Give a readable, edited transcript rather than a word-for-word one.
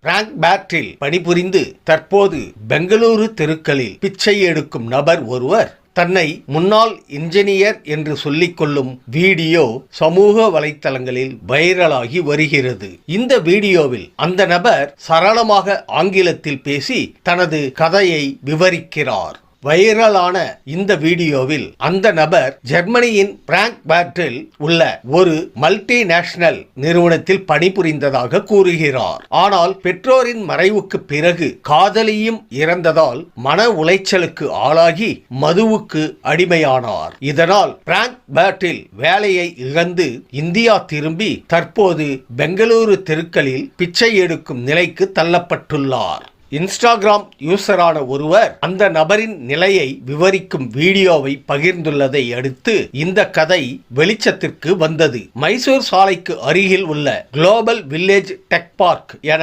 Prank battle பணிபுரிந்து தற்போது பெங்களூரு தெருக்களில் பிச்சை எடுக்கும் நபர் ஒருவர் தன்னை முன்னாள் இன்ஜினியர் என்று சொல்லிக்கொள்ளும் வீடியோ சமூக வலைத்தளங்களில் வைரலாகி வருகிறது. இந்த வீடியோவில் அந்த நபர் சரளமாக ஆங்கிலத்தில் பேசி தனது கதையை விவரிக்கிறார். வைரலான இந்த வீடியோவில் அந்த நபர் ஜெர்மனியின் பிராங்க்பர்ட்டில் உள்ள ஒரு மல்டிநேஷனல் நிறுவனத்தில் பணிபுரிந்ததாக கூறுகிறார். ஆனால் பெற்றோரின் மறைவுக்கு பிறகு காதலியும் இறந்ததால் மன உளைச்சலுக்கு ஆளாகி மதுவுக்கு அடிமையானார். இதனால் பிராங்க்பர்ட்டில் வேலையை இழந்து இந்தியா திரும்பி தற்போது பெங்களூரு தெருக்களில் பிச்சை எடுக்கும் நிலைக்கு தள்ளப்பட்டுள்ளார். இன்ஸ்டாகிராம் யூசரான ஒருவர் அந்த நபரின் நிலையை விவரிக்கும் வீடியோவை பகிர்ந்துள்ளதை அடுத்து இந்த கதை வெளிச்சத்திற்கு வந்தது. மைசூர் சாலைக்கு அருகில் உள்ள குளோபல் வில்லேஜ் டெக் பார்க் என